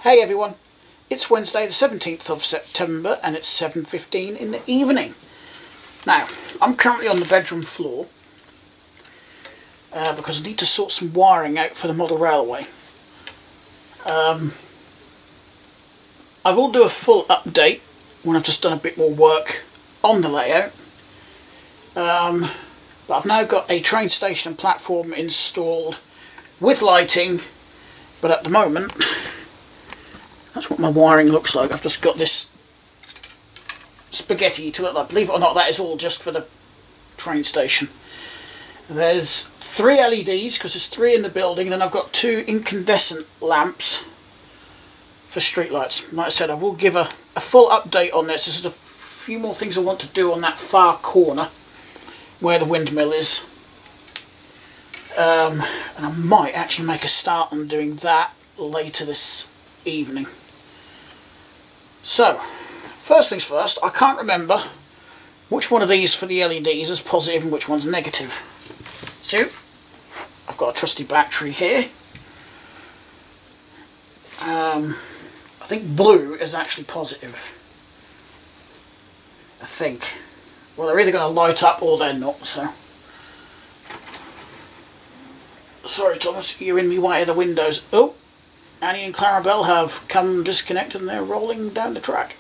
Hey everyone, it's Wednesday the 17th of September and it's 7:15 in the evening. Now, I'm currently on the bedroom floor because I need to sort some wiring out for the model railway. I will do a full update when I've just done a bit more work on the layout. But I've now got a train station and platform installed with lighting, but at the moment that's what my wiring looks like. I've just got this spaghetti to look like. Believe it or not, that is all just for the train station. There's 3 LEDs because there's 3 in the building, and then I've got 2 incandescent lamps for street lights. Like I said, I will give a full update on this. There's a few more things I want to do on that far corner where the windmill is. And I might actually make a start on doing that later this evening. So, first things first, I can't remember which one of these for the LEDs is positive and which one's negative. So, I've got a trusty battery here. I think blue is actually positive. I think. Well, they're either going to light up or they're not, so. Sorry Thomas, you're in the way of the windows. Oh, Annie and Clarabelle have come disconnected and they're rolling down the track.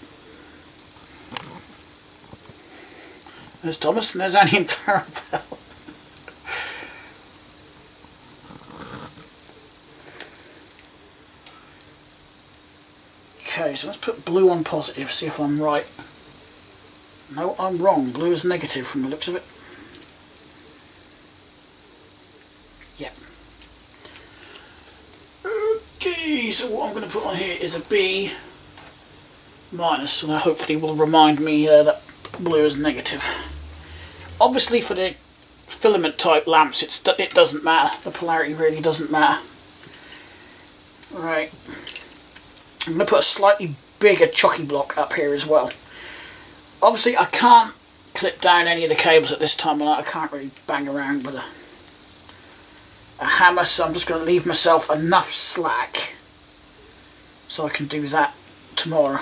There's Thomas and there's Annie and Clarabelle. Okay, so let's put blue on positive, see if I'm right. No, I'm wrong. Blue is negative from the looks of it. Yep. Okay, so what I'm going to put on here is a B minus, so that hopefully will remind me that blue is negative. Obviously for the filament type lamps it doesn't matter, the polarity really doesn't matter. Right, I'm going to put a slightly bigger chocky block up here as well. Obviously I can't clip down any of the cables at this time, and I can't really bang around with a hammer, so I'm just going to leave myself enough slack so I can do that tomorrow.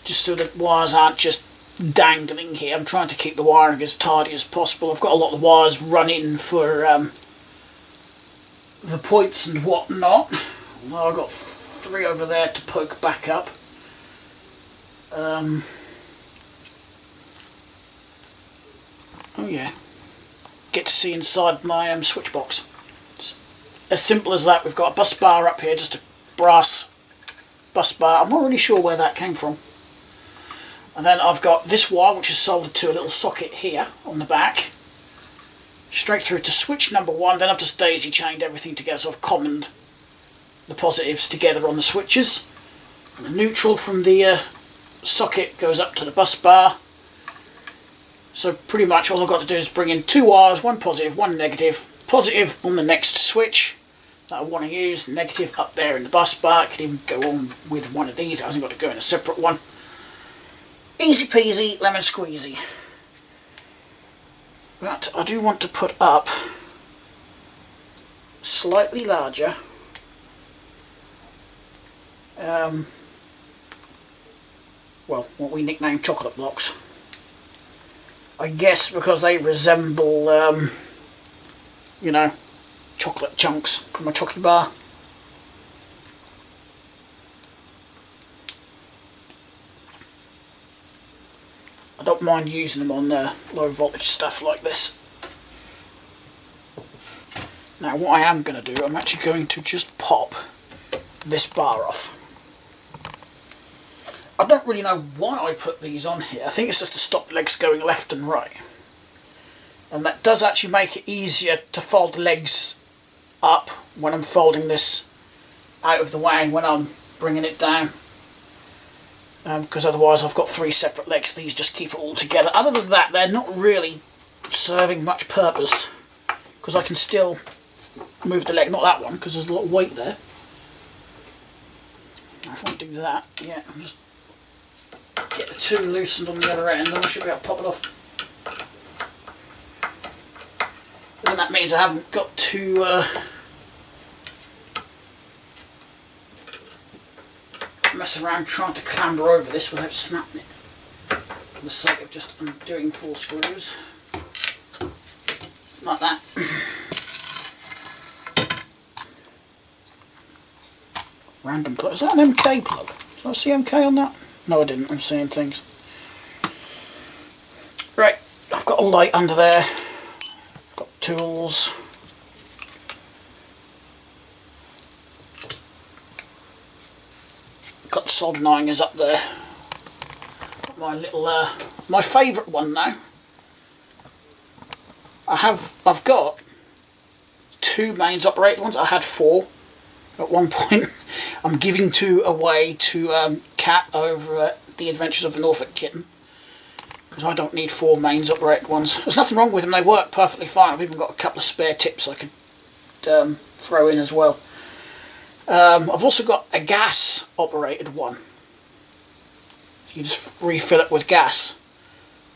Just so that wires aren't just dangling here. I'm trying to keep the wiring as tidy as possible. I've got a lot of wires running for the points and whatnot. Although I've got 3 over there to poke back up. Oh yeah, get to see inside my switch box. It's as simple as that. We've got a bus bar up here, just a brass bus bar. I'm not really sure where that came from. And then I've got this wire which is soldered to a little socket here on the back, straight through to switch number 1. Then I've just daisy chained everything together, so I've commoned the positives together on the switches. And the neutral from the socket goes up to the bus bar. So pretty much all I've got to do is bring in 2 wires, 1 positive, 1 negative. Positive on the next switch that I want to use, negative up there in the bus bar. I could even go on with one of these, I hasn't got to go in a separate one. Easy peasy, lemon squeezy. But I do want to put up slightly larger well, what we nickname chocolate blocks. I guess because they resemble, you know, chocolate chunks from a chocolate bar. I don't mind using them on low voltage stuff like this. Now what I am going to do, I'm actually going to just pop this bar off. I don't really know why I put these on here. I think it's just to stop legs going left and right. And that does actually make it easier to fold legs up when I'm folding this out of the way when I'm bringing it down. Because otherwise I've got 3 separate legs. These just keep it all together. Other than that, they're not really serving much purpose, because I can still move the leg. Not that one, because there's a lot of weight there. If I do that, yeah, I'll just get the 2 loosened on the other end, then I should be able to pop it off. Then that means I haven't got to mess around trying to clamber over this without snapping it. For the sake of just undoing 4 screws. Like that. Random plug. Is that an MK plug? Did I see MK on that? No, I didn't. I'm seeing things. Right, I've got a light under there. Got tools. Got the soldering is up there. Got my little, my favourite one now. I've got 2 mains operated ones. I had 4 at one point. I'm giving 2 away to Kat over at the Adventures of the Norfolk Kitten, because I don't need 4 mains operated ones. There's nothing wrong with them, they work perfectly fine. I've even got a couple of spare tips I could throw in as well. I've also got a gas operated one. You just refill it with gas,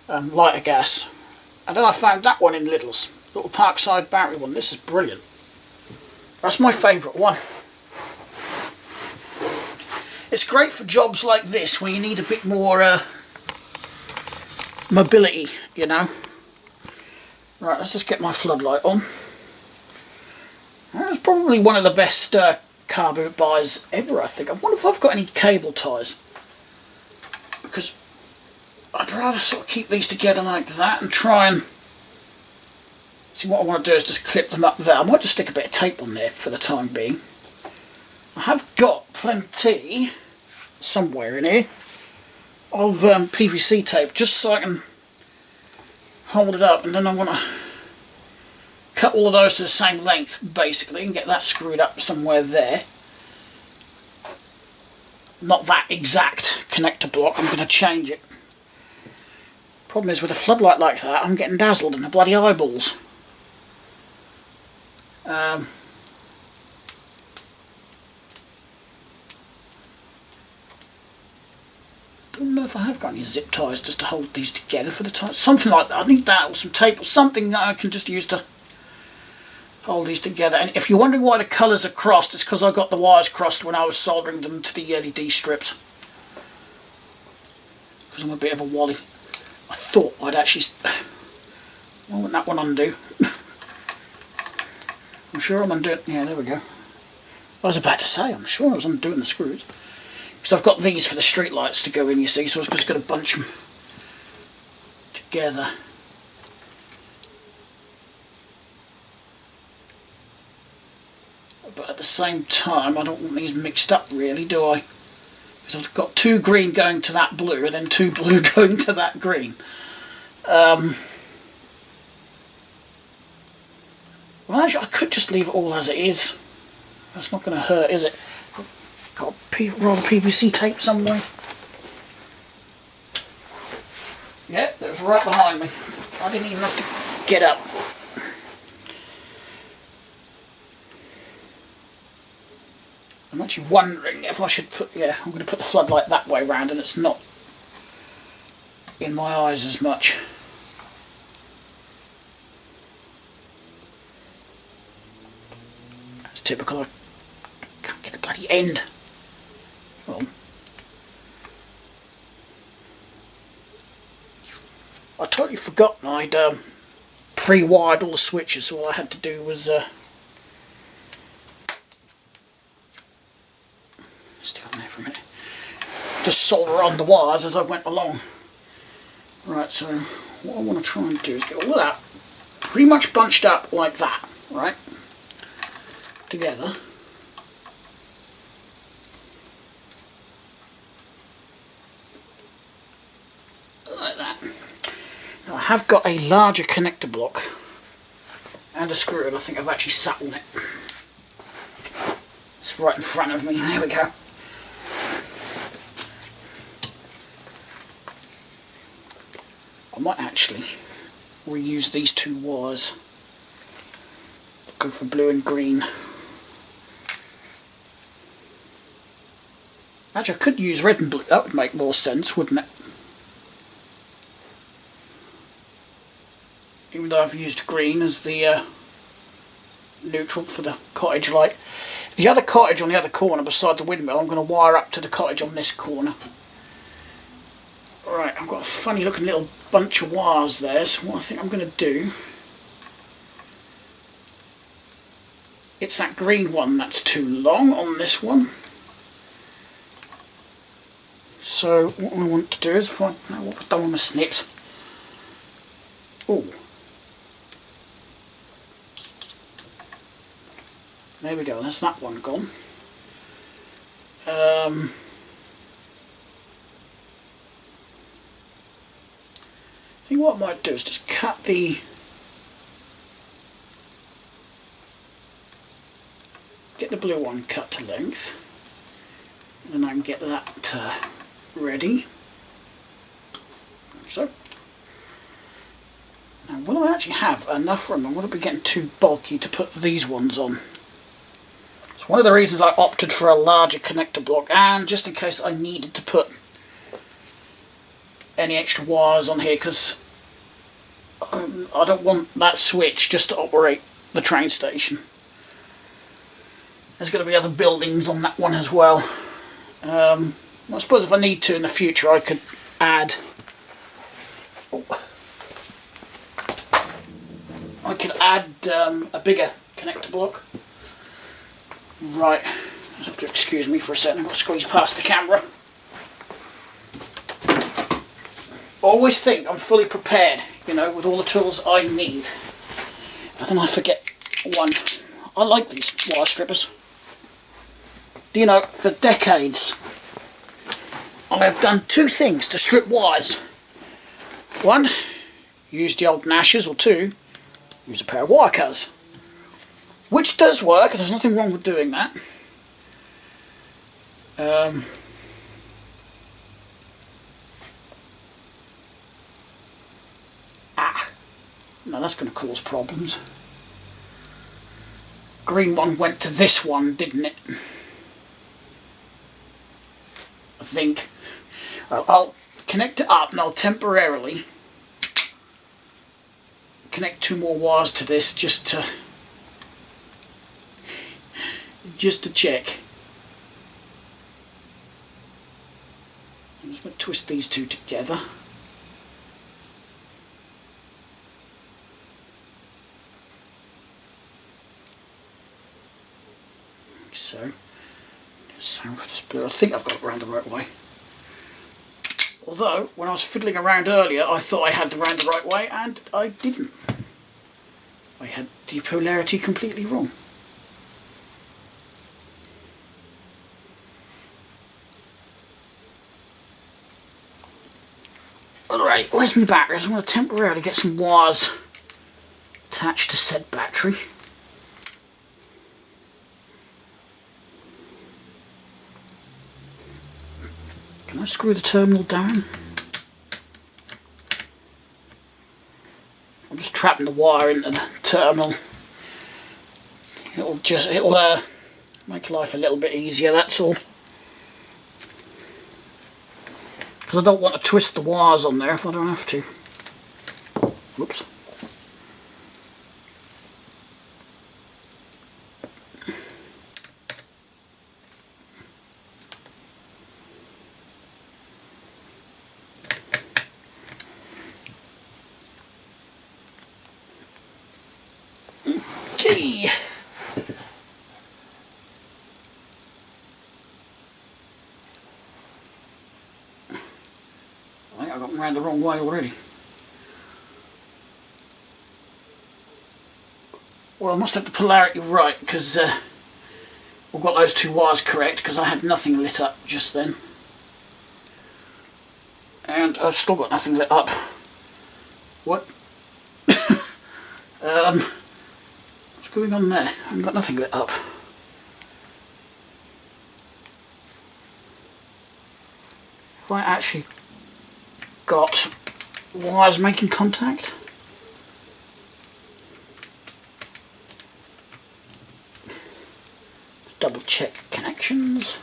lighter gas. And then I found that one in Lidl's, little Parkside battery one. This is brilliant. That's my favourite one. It's great for jobs like this where you need a bit more mobility, you know. Right, let's just get my floodlight on. That's probably one of the best car boot buys ever, I think. I wonder if I've got any cable ties, because I'd rather sort of keep these together like that and try and see. What I want to do is just clip them up there. I might just stick a bit of tape on there for the time being. I have got plenty somewhere in here of PVC tape, just so I can hold it up, and then I want to cut all of those to the same length basically and get that screwed up somewhere there. Not that exact connector block, I'm going to change it. Problem is, with a floodlight like that, I'm getting dazzled in the bloody eyeballs. I don't know if I have got any zip ties just to hold these together for the time. Something like that. I need that, or some tape, or something that I can just use to hold these together. And if you're wondering why the colours are crossed, it's because I got the wires crossed when I was soldering them to the LED strips. Because I'm a bit of a wally. I thought I'd actually... Why wouldn't that one undo? I'm sure I'm undoing... Yeah, there we go. I was about to say, I'm sure I was undoing the screws. Because I've got these for the street lights to go in, you see, so I was just going to bunch them together. But at the same time, I don't want these mixed up really, do I? Because I've got 2 green going to that blue, and then 2 blue going to that green. Well, actually, I could just leave it all as it is. That's not going to hurt, is it? Got a roll of PVC tape somewhere. Yeah, it was right behind me. I didn't even have to get up. I'm actually wondering if I should put... Yeah, I'm going to put the floodlight that way round, and it's not in my eyes as much. That's typical. I can't get a bloody end. Well, I totally forgotten I'd pre-wired all the switches, so all I had to do was stay on there for a minute. Just solder on the wires as I went along. Right, so what I want to try and do is get all of that pretty much bunched up like that, right? Together. Like that. Now I have got a larger connector block and a screw, and I think I've actually sat on it. It's right in front of me. There we go. I might actually reuse these 2 wires. Go for blue and green. Actually, I could use red and blue. That would make more sense, wouldn't it? Even though I've used green as the neutral for the cottage light. The other cottage on the other corner beside the windmill, I'm going to wire up to the cottage on this corner. Right, I've got a funny looking little bunch of wires there, so what I think I'm going to do, it's that green one that's too long on this one. So what I want to do is find, no, what I've done with my snips. Oh, there we go, that's that one gone. I think what I might do is just cut the blue one cut to length, and then I can get that ready. So now will I actually have enough room? I'm going to be getting too bulky to put these ones on. It's one of the reasons I opted for a larger connector block, and just in case I needed to put any extra wires on here, because I don't want that switch just to operate the train station. There's going to be other buildings on that one as well. I suppose if I need to in the future I could add a bigger connector block. Right, you'll have to excuse me for a second, I've got to squeeze past the camera. Always think I'm fully prepared, you know, with all the tools I need. And then I forget one. I like these wire strippers. You know, for decades I have done two things to strip wires. One, use the old Nashers, or two, use a pair of wire cutters. Which does work, and there's nothing wrong with doing that. No, that's going to cause problems. Green one went to this one, didn't it? I think. Well, I'll connect it up and I'll temporarily connect two more wires to this just to check. I'm just going to twist these two together. So, same for this blue. I think I've got it around the right way. Although, when I was fiddling around earlier, I thought I had the round the right way, and I didn't. I had the polarity completely wrong. Alright, where's my batteries? I'm going to temporarily get some wires attached to said battery. Can I screw the terminal down? I'm just trapping the wire into the terminal. It'll make life a little bit easier, that's all. Because I don't want to twist the wires on there if I don't have to. Whoops. Okay. I think I got them around the wrong way already. Well, I must have the polarity right, because we've got those two wires correct, because I had nothing lit up just then. And I've still got nothing lit up. What? What's going on there? I haven't got nothing lit up. Have I actually got wires making contact? Double check connections.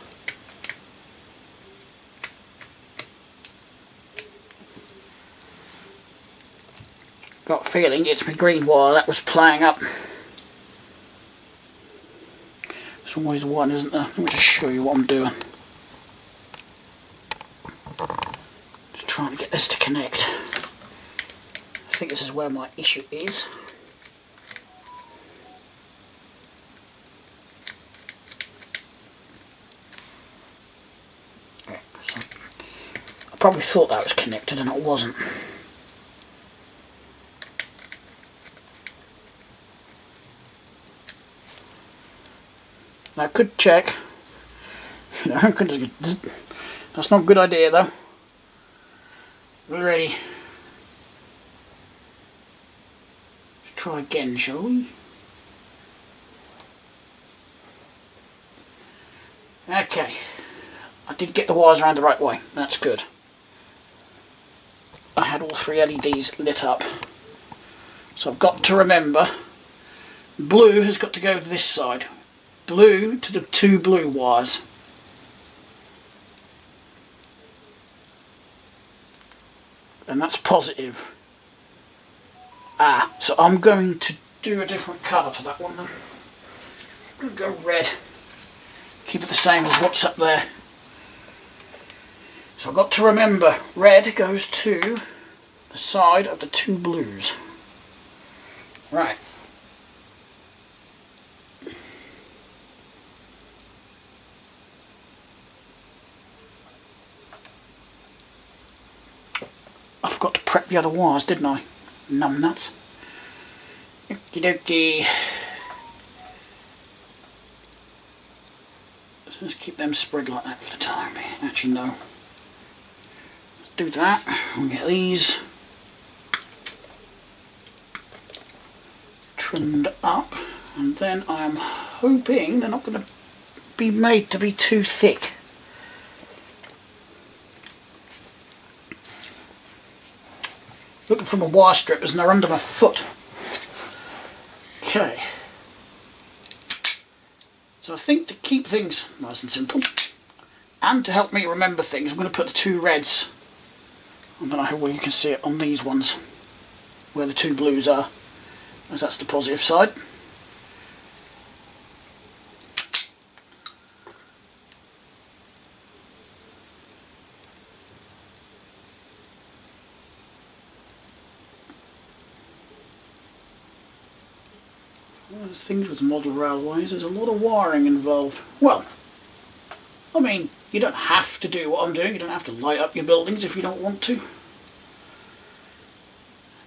Got a feeling it's my green wire that was playing up. There's always one, isn't there? Let me just show you what I'm doing. Just trying to get this to connect. I think this is where my issue is. Okay, so I probably thought that was connected and it wasn't. Now I could check. That's not a good idea though. We're ready. Let's try again, shall we? Okay. I did get the wires around the right way. That's good. I had all 3 LEDs lit up. So I've got to remember, blue has got to go to this side. Blue to the 2 blue wires. And that's positive. So I'm going to do a different colour to that one then. I'm going to go red. Keep it the same as what's up there. So I've got to remember, red goes to the side of the 2 blues. Right. I forgot to prep the other wires, didn't I? Numbnuts. Okie dokie. So let's keep them spread like that for the time being. Actually, no. Let's do that. We'll get these trimmed up. And then I am hoping they're not going to be made to be too thick. Looking for my wire strippers and they're under my foot. Okay. So I think to keep things nice and simple, and to help me remember things, I'm going to put the 2 reds. I don't know how well you can see it on these ones, where the 2 blues are, as that's the positive side. One of the things with model railways, there's a lot of wiring involved. Well, I mean, you don't have to do what I'm doing. You don't have to light up your buildings if you don't want to.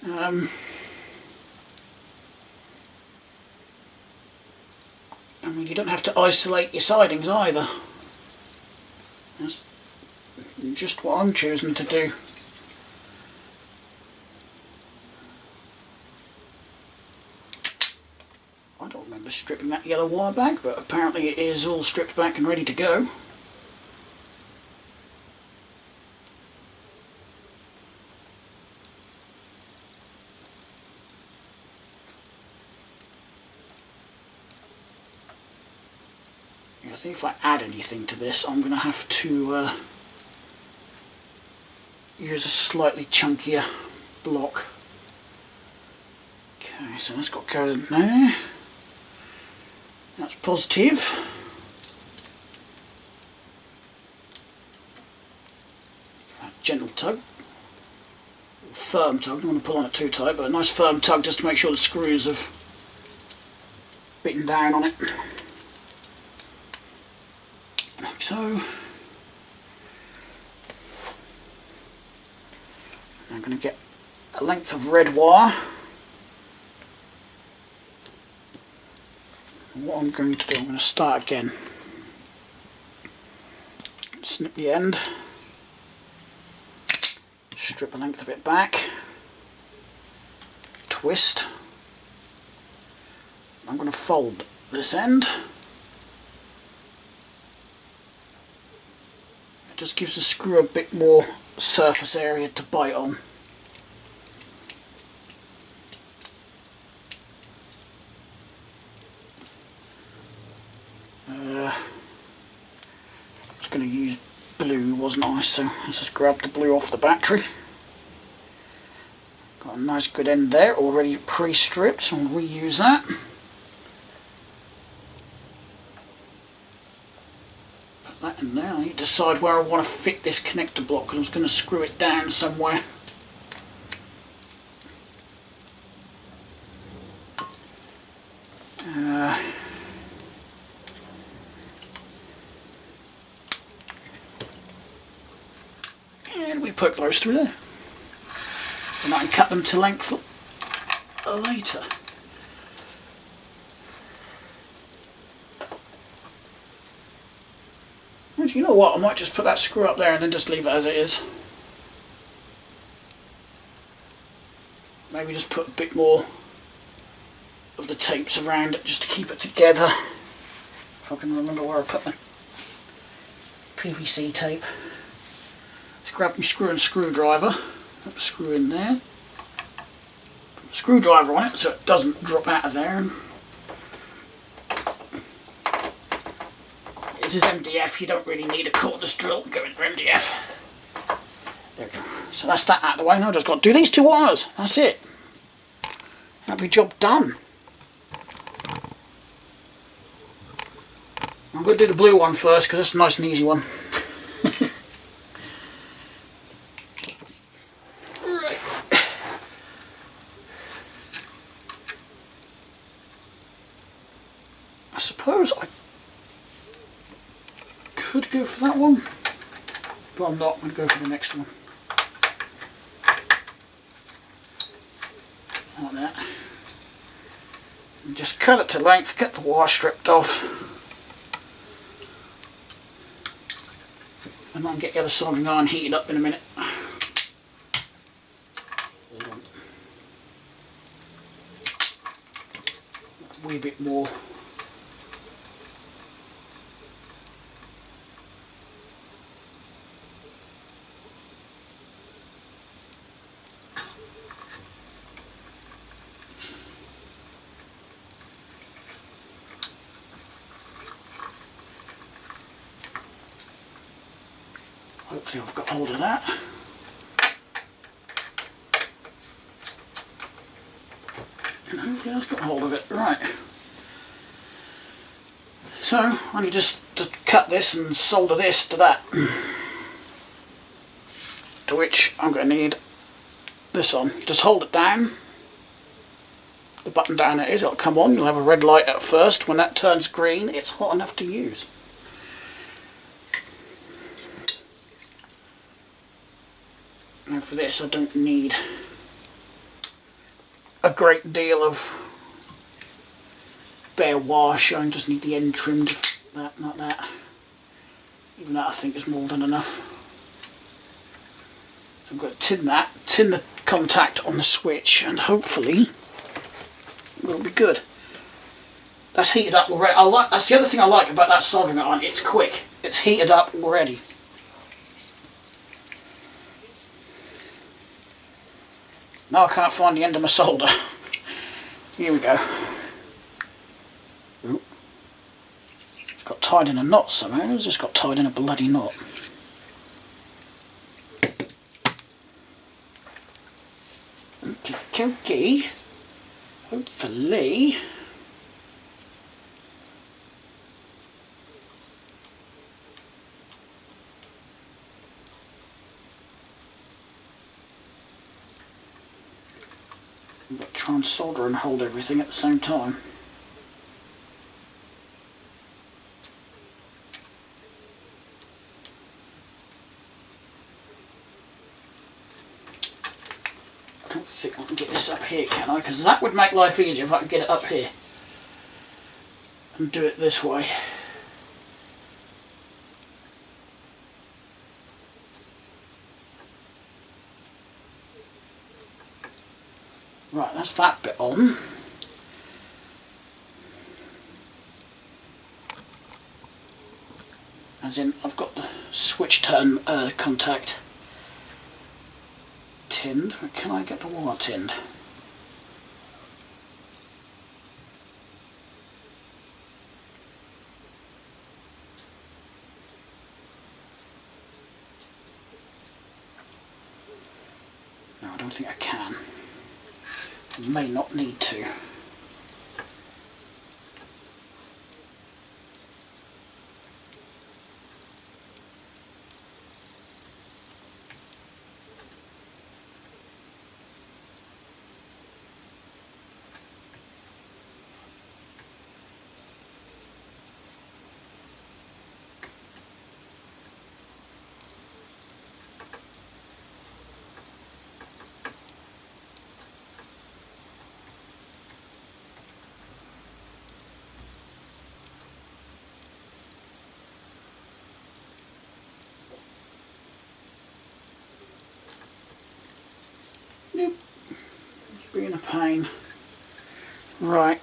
I mean, you don't have to isolate your sidings either. That's just what I'm choosing to do. I don't remember stripping that yellow wire back, but apparently it is all stripped back and ready to go. I think if I add anything to this, I'm going to have to use a slightly chunkier block. Okay, so that's got to go in there. That's positive. Gentle tug. Firm tug, I don't want to pull on it too tight, but a nice firm tug just to make sure the screws have bitten down on it. Like so. I'm going to get a length of red wire. What I'm going to do, I'm going to start again. Snip the end. Strip a length of it back. Twist. I'm going to fold this end. It just gives the screw a bit more surface area to bite on. I was going to use blue, wasn't I? So let's just grab the blue off the battery. Got a nice good end there, already pre-stripped, so I'll reuse that. decide where I want to fit this connector block, because I was going to screw it down somewhere. And we poke those through there. And I can cut them to length later. Actually, you know what? I might just put that screw up there and then just leave it as it is. Maybe just put a bit more of the tapes around it just to keep it together. If I can remember where I put the PVC tape. Let's grab my screw and screwdriver. Put the screw in there. Put the screwdriver on it so it doesn't drop out of there. This is MDF, you don't really need a cordless drill going for MDF. There we go. So that's that out of the way. Now I've just got to do these two wires. That's it. That'll be job done. I'm going to do the blue one first because it's a nice and easy one. Right. I suppose I could go for that one, but I'm not. I'm going to go for the next one. Like that. And just cut it to length, get the wire stripped off, and I'll get the other soldering iron heated up in a minute. A wee bit more. Hopefully I've got hold of that. And hopefully I've got hold of it. Right. So I need just to cut this and solder this to that. To which I'm going to need this on. Just hold it down. The button down it is, it'll come on. You'll have a red light at first. When that turns green, it's hot enough to use. Now for this I don't need a great deal of bare wire showing, just need the end trimmed, that, not that. Even that I think is more than enough. So I'm going to tin the contact on the switch, and hopefully it'll be good. That's heated up already. That's the other thing I like about that soldering iron, it's quick. It's heated up already. Now I can't find the end of my solder. Here we go. Ooh. It's got tied in a knot somehow. It's just got tied in a bloody knot. Okay. Hopefully. But try and solder and hold everything at the same time. I don't think I can get this up here, can I? Because that would make life easier if I could get it up here and do it this way. Right, that's that bit on. As in, I've got the switch turn contact tinned. Can I get the wire tinned? No, I don't think I can. I may not need to. pain. Right.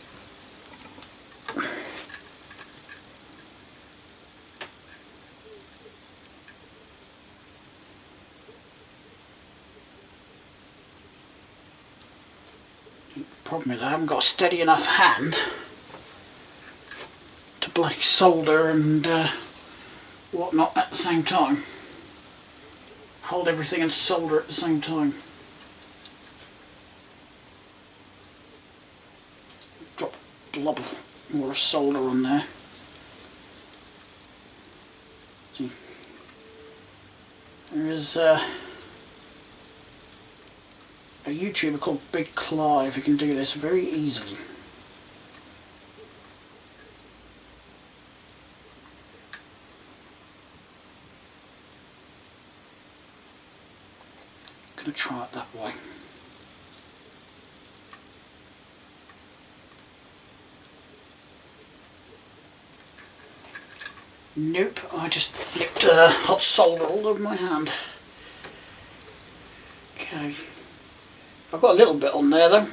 The problem is I haven't got a steady enough hand to bloody solder and whatnot at the same time. Hold everything and solder at the same time. Drop a blob of more solder on there. See, there is a YouTuber called Big Clive who can do this very easily. Gonna try it that way. Nope, I just flicked hot solder all over my hand. Okay, I've got a little bit on there though.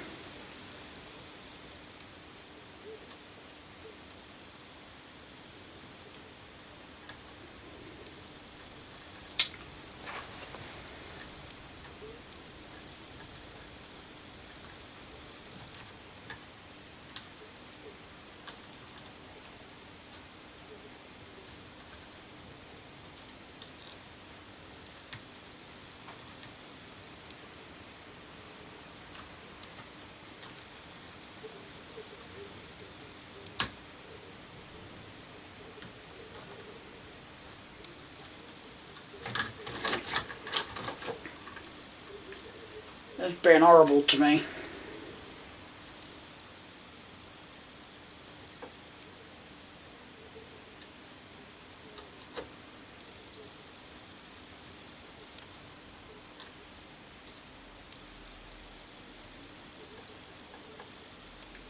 That's being horrible to me.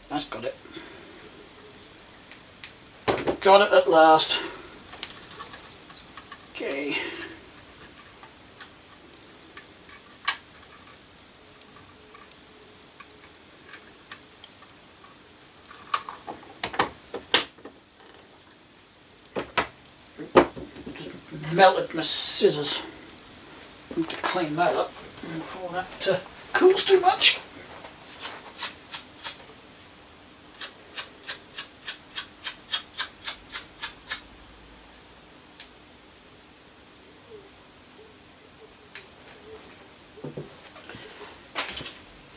That's got it. Got it at last. Okay. Melted my scissors. I have to clean that up before that cools too much.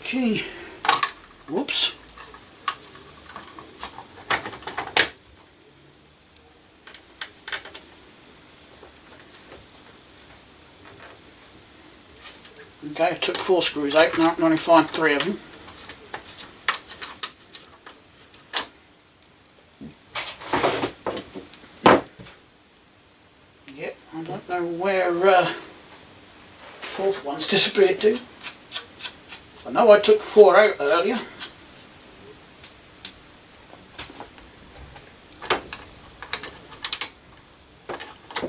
Okay. Whoops. Okay, I took 4 screws out, now I can only find 3 of them. Yep, I don't know where the 4th one's disappeared to. I know I took 4 out earlier.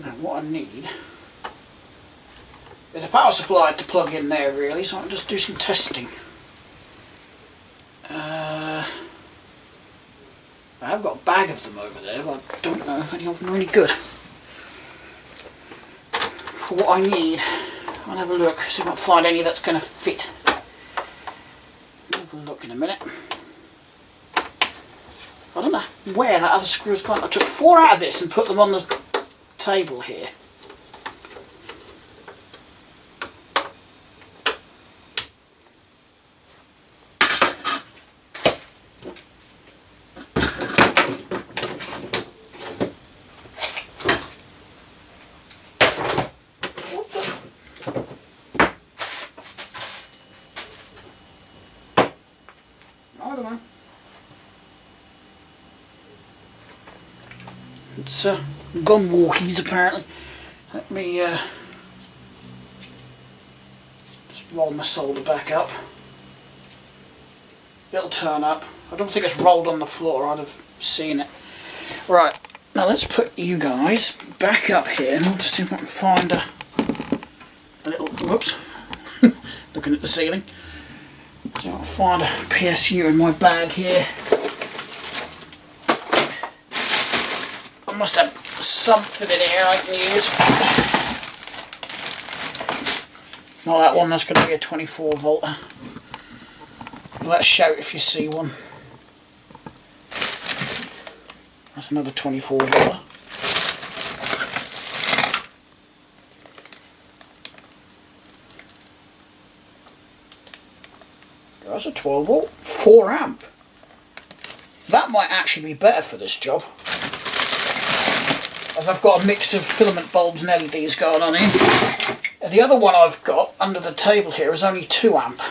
Now what I need is a power supply to plug in there really, so I can just do some testing. I have got a bag of them over there, but I don't know if any of them are any good. For what I need, I'll have a look, see if I can find any that's going to fit. I'll have a look in a minute. I don't know where that other screw's gone. I took 4 out of this and put them on the table here. I don't know. It's gun walkies apparently. Let me just roll my solder back up. It'll turn up. I don't think it's rolled on the floor, I'd have seen it. Right, now let's put you guys back up here and we'll just see if I can find a little, whoops, looking at the ceiling. So I'll find a PSU in my bag here. I must have something in here I can use. Not that one, that's going to be a 24 volter. Let's shout if you see one. That's another 24 volter. That's a 12 volt, 4 amp. That might actually be better for this job, as I've got a mix of filament bulbs and LEDs going on here. And the other one I've got under the table here is only 2 amp.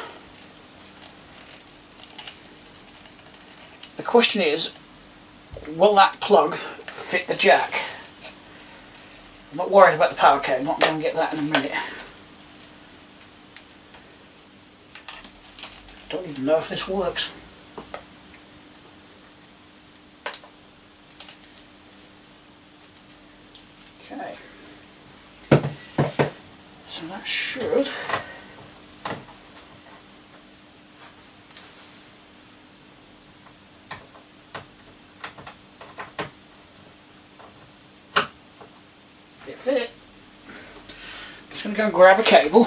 The question is, will that plug fit the jack? I'm not worried about the power cable, I'm not going to get that in a minute. Don't even know if this works. Okay. So that should fit. Just going to go and grab a cable.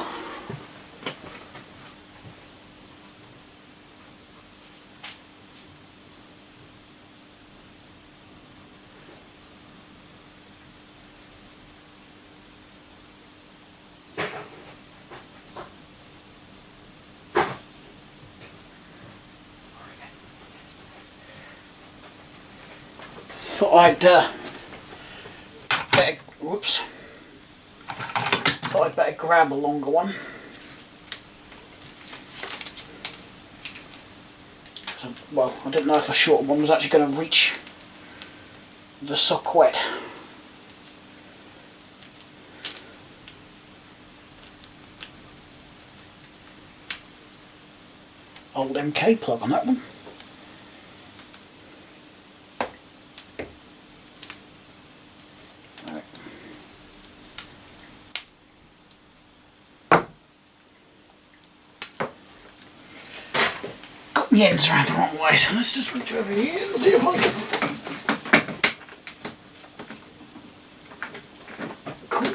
Thought I'd better grab a longer one. Well, I didn't know if a shorter one was actually going to reach the socket. Old MK plug on that one. The ends around the wrong way, so let's just reach over here and see if I can. Cool.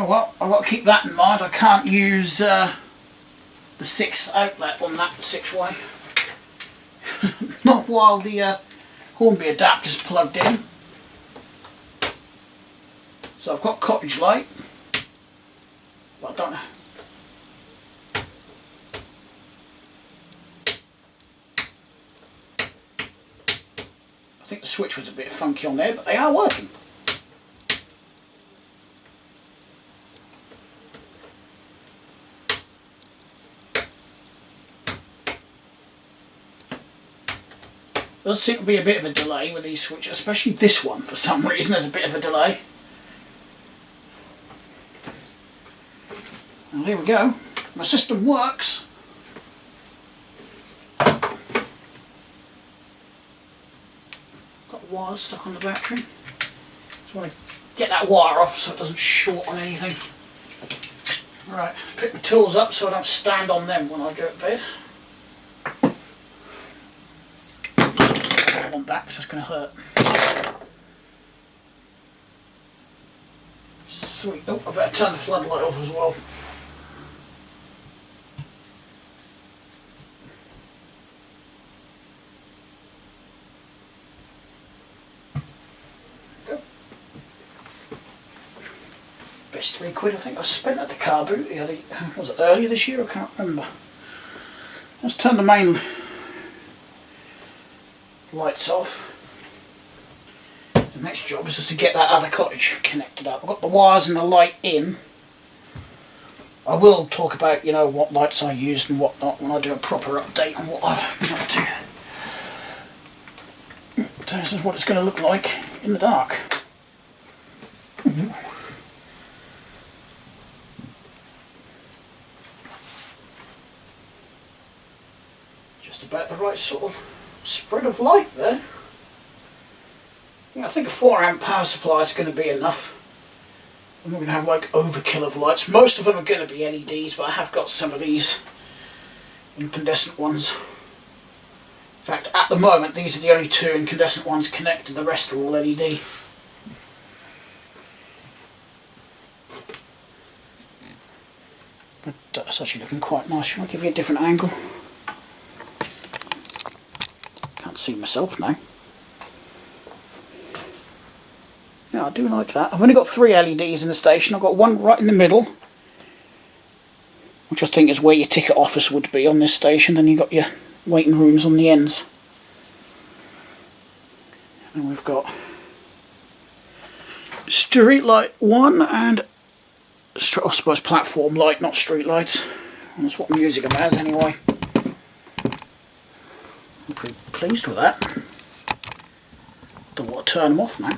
Well, I've got to keep that in mind. I can't use the 6th outlet on that 6-way. Not while the Hornby adapter's plugged in. So I've got cottage light. Well, I don't know. I think the switch was a bit funky on there, but they are working. There does seem to be a bit of a delay with these switches, especially this one. For some reason there's a bit of a delay. And here we go. My system works. Got wires stuck on the battery. Just want to get that wire off so it doesn't short on anything. Right, pick my tools up so I don't stand on them when I go to bed. Put one back because that's going to hurt. Sweet. Oh, I better turn the floodlight off as well. Best £3 I think I spent at the car boot the other, was it earlier this year? I can't remember. Let's turn the main lights off. The next job is just to get that other cottage connected up. I've got the wires and the light in. I will talk about, you know, what lights I used and what not when I do a proper update on what I've been up to. So this is what it's going to look like in the dark. Just about the right sort of spread of light there. Yeah, I think a 4 amp power supply is going to be enough. I'm not going to have like overkill of lights. Most of them are going to be LEDs, but I have got some of these incandescent ones. In fact, at the moment, these are the only two incandescent ones connected. The rest are all LED. But that's actually looking quite nice. I'll give you a different angle. Can't see myself now. Yeah, I do like that. I've only got 3 LEDs in the station. I've got one right in the middle, which I think is where your ticket office would be on this station. Then you've got your waiting rooms on the ends. And we've got street light 1 and I suppose platform light, not street lights. And that's what I'm using them as anyway. I'm pretty pleased with that. Don't want to turn them off now.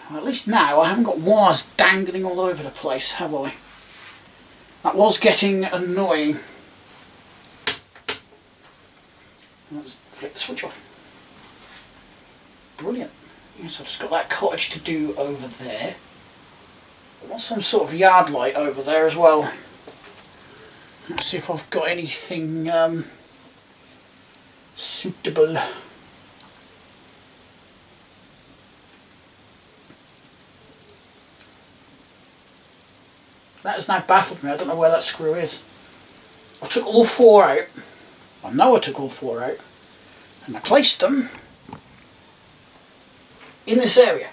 Well, at least now I haven't got wires dangling all over the place, have I? That was getting annoying. Let's flick the switch off. Brilliant. Yes, I've just got that cottage to do over there. I want some sort of yard light over there as well. Let's see if I've got anything suitable. That has now baffled me. I don't know where that screw is. I took all 4 out. I know I took all 4 out. And I placed them in this area.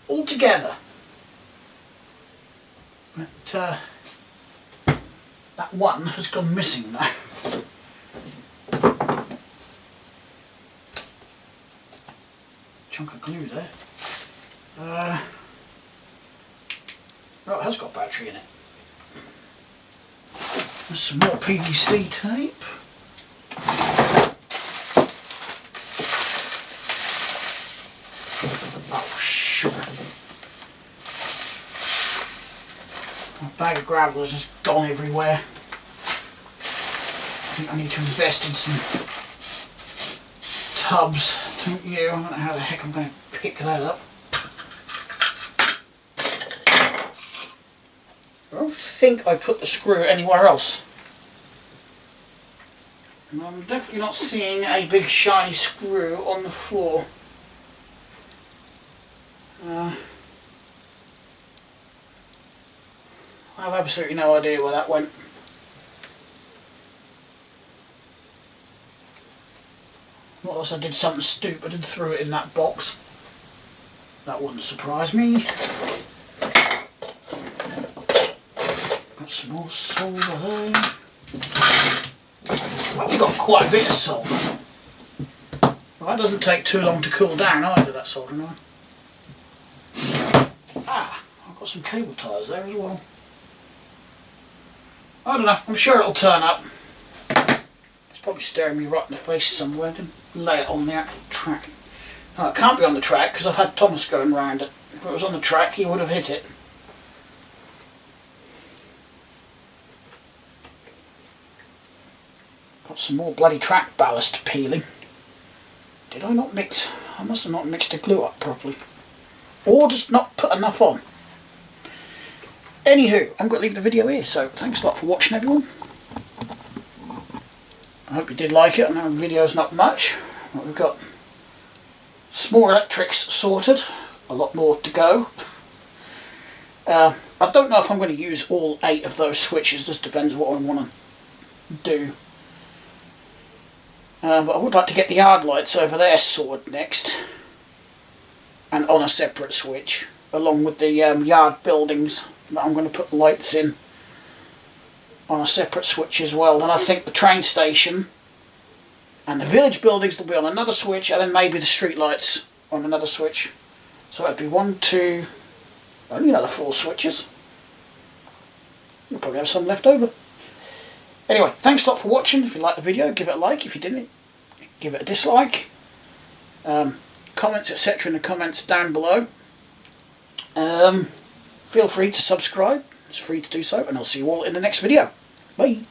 All together. But that one has gone missing now. Chunk of glue there. Oh, it has got battery in it. There's some more PVC tape. Oh, sugar. My bag of gravel has just gone everywhere. I think I need to invest in some tubs, don't you? I don't know how the heck I'm going to pick that up. I don't think I put the screw anywhere else. And I'm definitely not seeing a big shiny screw on the floor. I have absolutely no idea where that went. Not unless I did something stupid and threw it in that box. That wouldn't surprise me. Got some more solder there. Well, we've got quite a bit of solder. Well, that doesn't take too long to cool down either, that soldering iron. Ah, I've got some cable ties there as well. I don't know, I'm sure it'll turn up. It's probably staring me right in the face somewhere. Didn't lay it on the actual track. No, it can't be on the track because I've had Thomas going round it. If it was on the track, he would have hit it. Got some more bloody track ballast peeling. Did I not mix? I must have not mixed the glue up properly. Or just not put enough on. Anywho, I'm going to leave the video here, so thanks a lot for watching, everyone. I hope you did like it. I know the video's not much, but we've got some more electrics sorted, a lot more to go. I don't know if I'm going to use all 8 of those switches, just depends what I want to do. But I would like to get the yard lights over there sorted next, and on a separate switch, along with the yard buildings that I'm going to put lights in on a separate switch as well. Then I think the train station and the village buildings will be on another switch, and then maybe the street lights on another switch. So that'd be 1, 2, only another 4 switches. You'll probably have some left over. Anyway, thanks a lot for watching. If you liked the video, give it a like. If you didn't, give it a dislike. Comments, etc. in the comments down below. Feel free to subscribe. It's free to do so, and I'll see you all in the next video. Bye.